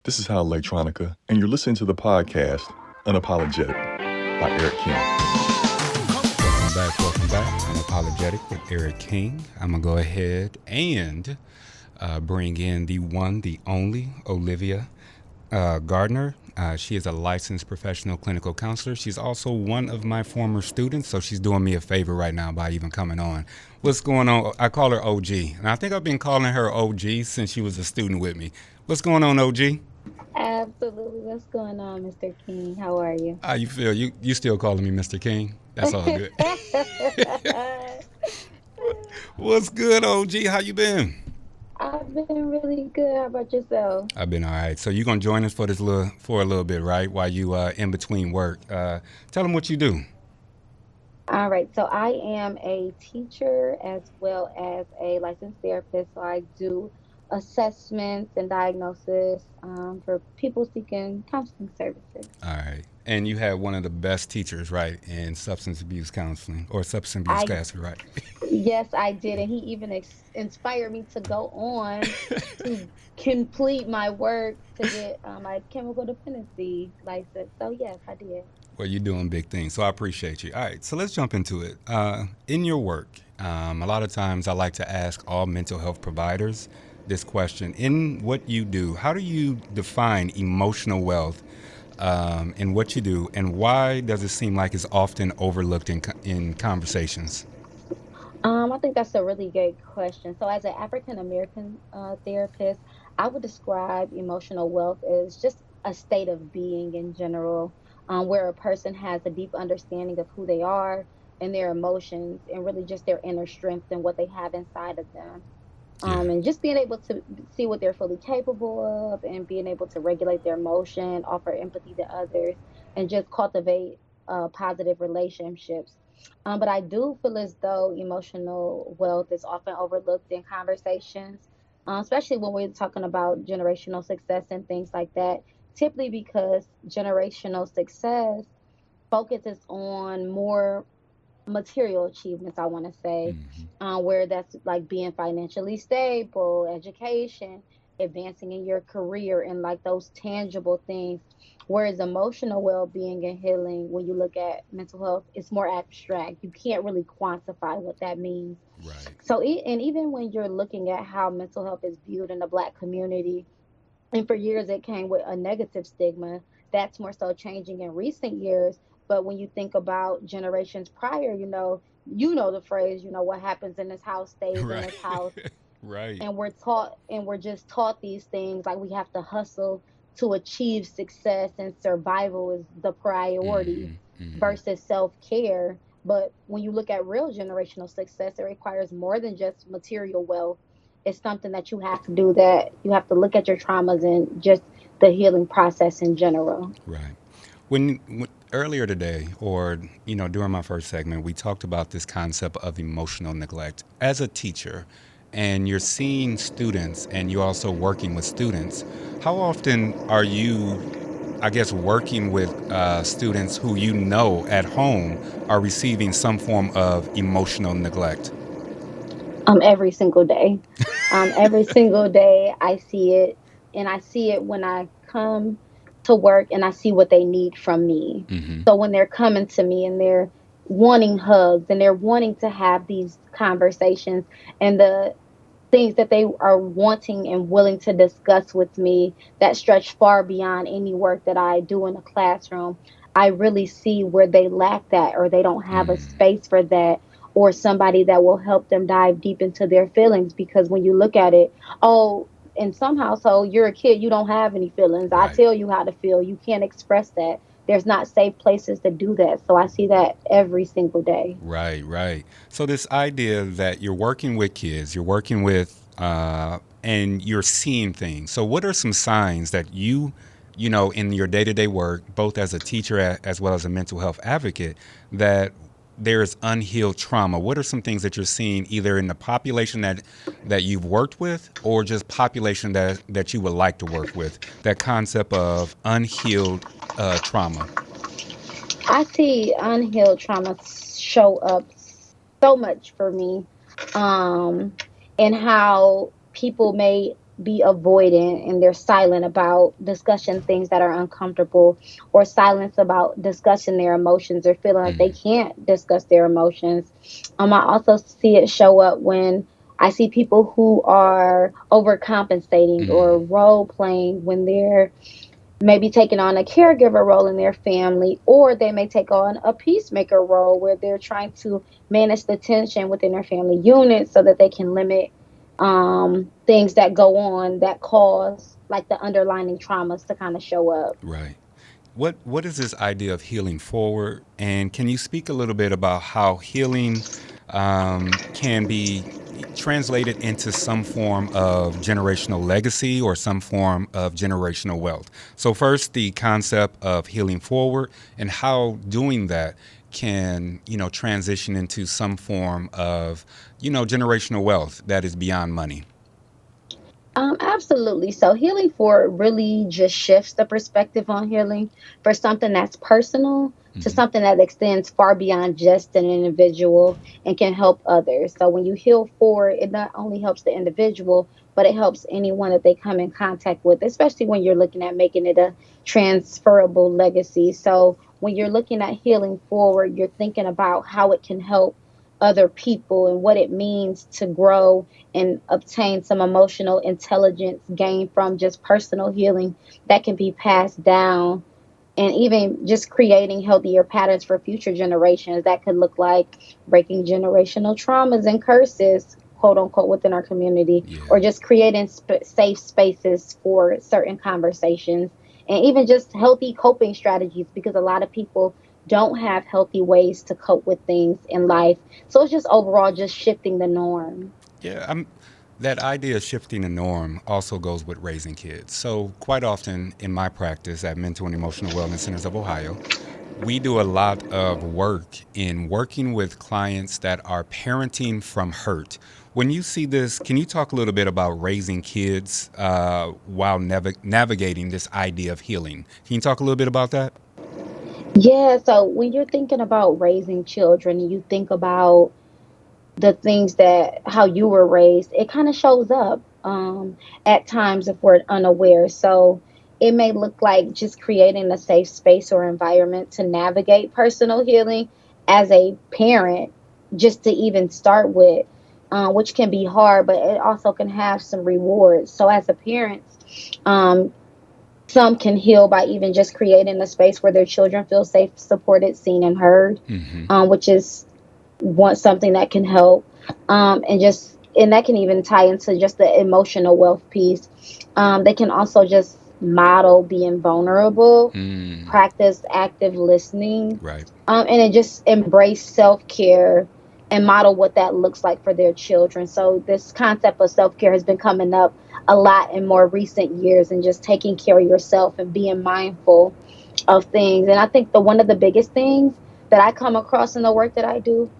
This is Hal Electronica, and you're listening to the podcast Unapologetic by Eric King. Welcome back. Unapologetic with Eric King. I'm going to go ahead and bring in the one, the only Olivia Gardner. She is a licensed professional clinical counselor. She's also one of my former students, so she's doing me a favor right now by even coming on. What's going on? I call her OG, and I think I've been calling her OG since she was a student with me. What's going on, OG? Absolutely. What's going on, Mr. King? How are you? How you feel? You still calling me Mr. King? That's all good. What's good, OG? How you been? I've been really good. How about yourself? I've been all right. So you're gonna join us for a little bit, right? While you in between work. Tell them what you do. All right. So I am a teacher as well as a licensed therapist. So I do assessments and diagnosis for people seeking counseling services. All right. And you have one of the best teachers, right, in substance abuse counseling or substance abuse I counseling, right? Yes, I did, and he even inspired me to go on to complete my work to get my chemical dependency license. So yes, I did. Well, you're doing big things, so I appreciate you. All right, so let's jump into it. In your work, a lot of times I like to ask all mental health providers this question. In what you do, how do you define emotional wealth in what you do, and why does it seem like it's often overlooked in conversations? I think that's a really good question. So, as an African American therapist, I would describe emotional wealth as just a state of being in general, where a person has a deep understanding of who they are and their emotions, and really just their inner strength and what they have inside of them. Yeah. And just being able to see what they're fully capable of and being able to regulate their emotion, offer empathy to others, and just cultivate positive relationships. But I do feel as though emotional wealth is often overlooked in conversations, especially when we're talking about generational success and things like that. Typically, because generational success focuses on more material achievements, I want to say, Hmm. where that's like being financially stable, education, advancing in your career, and like those tangible things. Whereas emotional well being and healing, when you look at mental health, it's more abstract. You can't really quantify what that means. Right. So, and even when you're looking at how mental health is viewed in the Black community, and for years it came with a negative stigma, that's more so changing in recent years. But when you think about generations prior, you know the phrase, what happens in this house stays in Right. this house. Right. And we're just taught these things like we have to hustle to achieve success, and survival is the priority Hmm. Hmm. versus self-care. But when you look at real generational success, it requires more than just material wealth. It's something that you have to do, that you have to look at your traumas and just the healing process in general. Right. When earlier today, or during my first segment, we talked about this concept of emotional neglect. As a teacher, and you're seeing students, and you're also working with students, how often are you, I guess, working with students who at home are receiving some form of emotional neglect? Every single day. Every single day I see it, and I see it when I come to work and I see what they need from me. Hmm. So when they're coming to me and they're wanting hugs and they're wanting to have these conversations, and the things that they are wanting and willing to discuss with me that stretch far beyond any work that I do in a classroom, I really see where they lack that, or they don't have a Mm. space for that, or somebody that will help them dive deep into their feelings. Because when you look at it, oh, in some household, you're a kid, you don't have any feelings. I Right. tell you how to feel, you can't express that. There's not safe places to do that. So I see that every single day. Right, right. So this idea that you're working with kids, you're working with, and you're seeing things. So what are some signs that in your day-to-day work, both as a teacher as well as a mental health advocate, that there's unhealed trauma? What are some things that you're seeing either in the population that you've worked with, or just population that you would like to work with? That concept of unhealed trauma. I see unhealed trauma show up so much for me, um, and how people may be avoidant and they're silent about discussing things that are uncomfortable, or silence about discussing their emotions, or feeling like they Mm, can't discuss their emotions. I also see it show up when I see people who are overcompensating or mm, role playing when they're maybe taking on a caregiver role in their family, or they may take on a peacemaker role where they're trying to manage the tension within their family unit so that they can limit things that go on that cause like the underlying traumas to kind of show up. right. What is this idea of healing forward? And can you speak a little bit about how healing can be translated into some form of generational legacy or some form of generational wealth? So first, the concept of healing forward and how doing that can, transition into some form of, generational wealth that is beyond money. Absolutely. So healing forward really just shifts the perspective on healing for something that's personal to Hmm. something that extends far beyond just an individual and can help others. So when you heal forward, it not only helps the individual, but it helps anyone that they come in contact with, especially when you're looking at making it a transferable legacy. So when you're looking at healing forward, you're thinking about how it can help other people and what it means to grow and obtain some emotional intelligence gained from just personal healing that can be passed down, and even just creating healthier patterns for future generations that could look like breaking generational traumas and curses, quote unquote, within our community, Yeah. or just creating safe spaces for certain conversations, and even just healthy coping strategies, because a lot of people don't have healthy ways to cope with things in life. So it's just overall just shifting the norm. Yeah, that idea of shifting the norm also goes with raising kids. So, quite often in my practice at Mental and Emotional Wellness Centers of Ohio, we do a lot of work in working with clients that are parenting from hurt. When you see this, can you talk a little bit about raising kids while navigating this idea of healing? Can you talk a little bit about that? Yeah, so when you're thinking about raising children, you think about the things that how you were raised, it kind of shows up at times if we're unaware. So it may look like just creating a safe space or environment to navigate personal healing as a parent, just to even start with, which can be hard, but it also can have some rewards. So as a parent, um, some can heal by even just creating a space where their children feel safe, supported, seen, and heard, Hmm. which is want something that can help, and that can even tie into just the emotional wealth piece. They can also just model being vulnerable, Mm, practice active listening, right. and then just embrace self-care and model what that looks like for their children. So this concept of self-care has been coming up a lot in more recent years, and just taking care of yourself and being mindful of things. And I think the one of the biggest things that I come across in the work that I do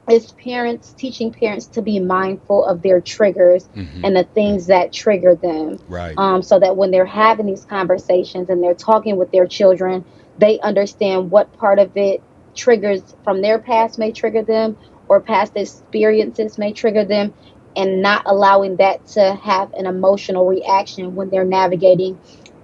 is parents, teaching parents to be mindful of their triggers Hmm. and the things that trigger them, Right. so that when they're having these conversations and they're talking with their children, they understand what part of it triggers from their past may trigger them, or past experiences may trigger them, and not allowing that to have an emotional reaction when they're navigating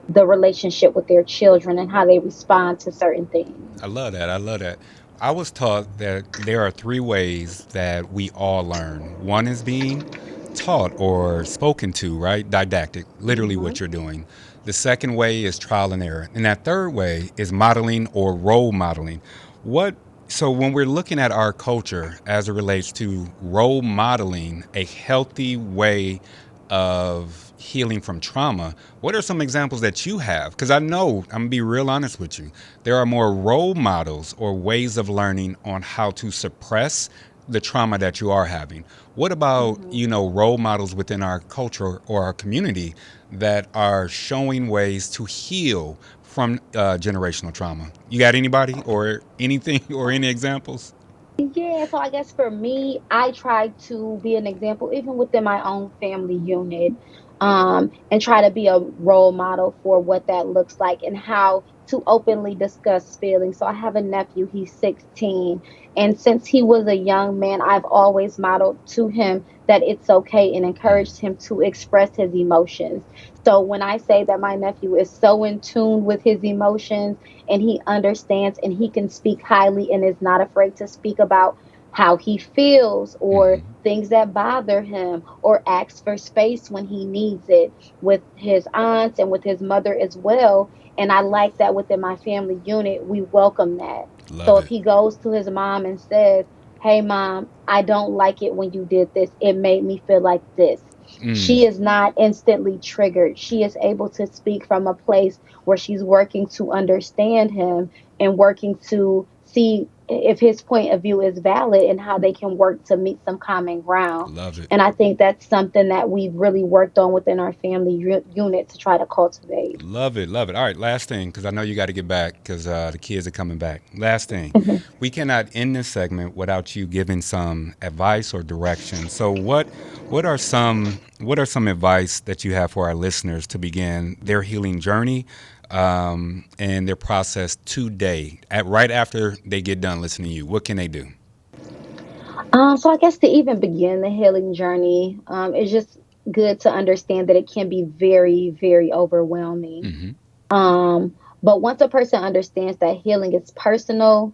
the relationship with their children and how they respond to certain things. I love that. I love that. I was taught that there are three ways that we all learn. One is being taught or spoken to, right? Didactic, literally Hmm. what you're doing. The second way is trial and error. And that third way is modeling or role modeling. What so when we're looking at our culture as it relates to role modeling a healthy way of healing from trauma, what are some examples that you have? Because I know, I'm gonna be real honest with you, there are more role models or ways of learning on how to suppress the trauma that you are having. What about, Hmm. role models within our culture or our community that are showing ways to heal from generational trauma? You got anybody or anything or any examples? Yeah, so I guess for me, I try to be an example even within my own family unit, and try to be a role model for what that looks like and how to openly discuss feelings. So I have a nephew, he's 16, and since he was a young man, I've always modeled to him that it's okay and encouraged him to express his emotions. So when I say that my nephew is so in tune with his emotions and he understands and he can speak highly and is not afraid to speak about how he feels or Hmm. things that bother him or asks for space when he needs it with his aunts and with his mother as well. And I like that within my family unit, we welcome that. So Love if it. he goes to his mom and says, "Hey, mom, I don't like it when you did this. It made me feel like this." Mm, She is not instantly triggered. She is able to speak from a place where she's working to understand him and working to see if his point of view is valid and how they can work to meet some common ground. love it. And I think that's something that we've really worked on within our family unit to try to cultivate. Love it, love it. All right, last thing, because I know you got to get back because the kids are coming back. Last thing, we cannot end this segment without you giving some advice or direction. So, what are some advice that you have for our listeners to begin their healing journey and their process today, right after they get done listening to you? What can they do? So I guess to even begin the healing journey, it's just good to understand that it can be very, very overwhelming. Hmm. But once a person understands that healing is personal,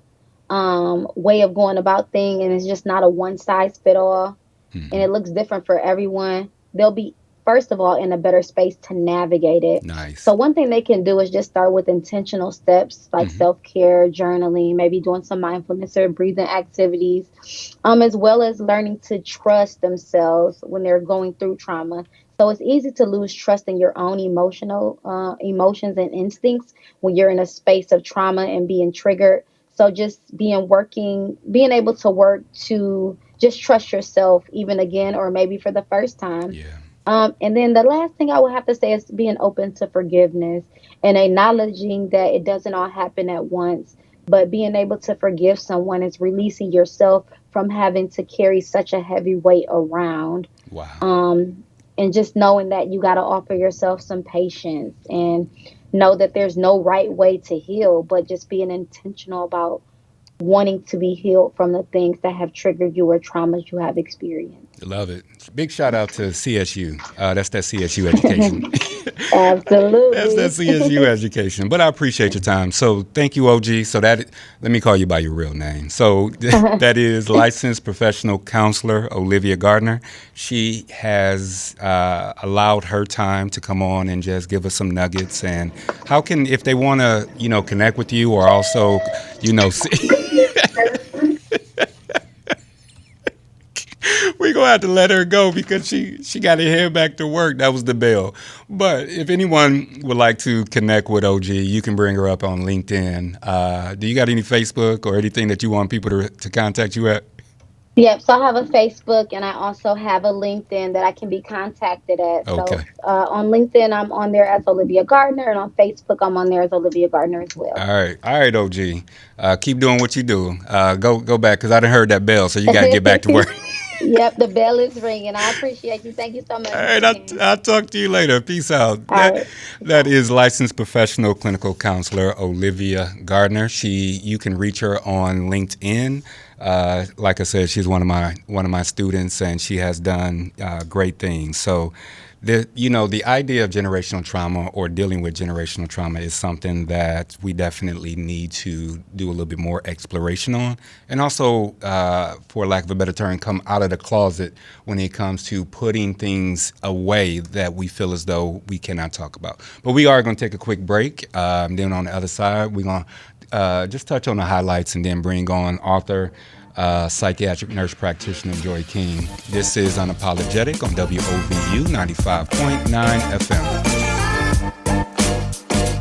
way of going about things, and it's just not a one size fit all, and Hmm. it looks different for everyone, they'll be, first of all, in a better space to navigate it. So, Nice. one thing they can do is just start with intentional steps like Hmm. self care, journaling, maybe doing some mindfulness or breathing activities, as well as learning to trust themselves when they're going through trauma. So it's easy to lose trust in your own emotions and instincts when you're in a space of trauma and being triggered. So just being able to work to just trust yourself, even again, or maybe for the first time. Yeah. And then the last thing I would have to say is being open to forgiveness and acknowledging that it doesn't all happen at once. But being able to forgive someone is releasing yourself from having to carry such a heavy weight around. Wow. Um, and just knowing that you got to offer yourself some patience and know that there's no right way to heal, but just being intentional about wanting to be healed from the things that have triggered you or traumas you have experienced. Love it. Big shout out to CSU. That's that CSU education. That's that Absolutely. CSU education. But I appreciate your time. So thank you, OG. So that let me call you by your real name. So that is licensed professional counselor Olivia Gardner. She has allowed her time to come on and just give us some nuggets. And how can, if they want to, connect with you or also, see, we're gonna have to let her go because she got to head back to work. That was the bell. But if anyone would like to connect with OG, you can bring her up on LinkedIn. Do you got any Facebook or anything that you want people to contact you at? Yep. So I have a Facebook and I also have a LinkedIn that I can be contacted at. So Okay. on LinkedIn, I'm on there as Olivia Gardner, and on Facebook, I'm on there as Olivia Gardner as well. All right, OG. Keep doing what you do. Go back because I done heard that bell, so you got to get back to work. Yep. The bell is ringing. I appreciate you. Thank you so All much, right, Mr. King. I'll talk to you later. Peace out. All right. That is licensed professional clinical counselor Olivia Gardner. You can reach her on LinkedIn. Like I said, she's one of my students, and she has done great things. So the idea of generational trauma or dealing with generational trauma is something that we definitely need to do a little bit more exploration on, and also, for lack of a better term, come out of the closet when it comes to putting things away that we feel as though we cannot talk about. But we are going to take a quick break. Then on the other side, we're going to just touch on the highlights and then bring on author, psychiatric nurse practitioner Joy King. This is Unapologetic on WOVU 95.9 FM.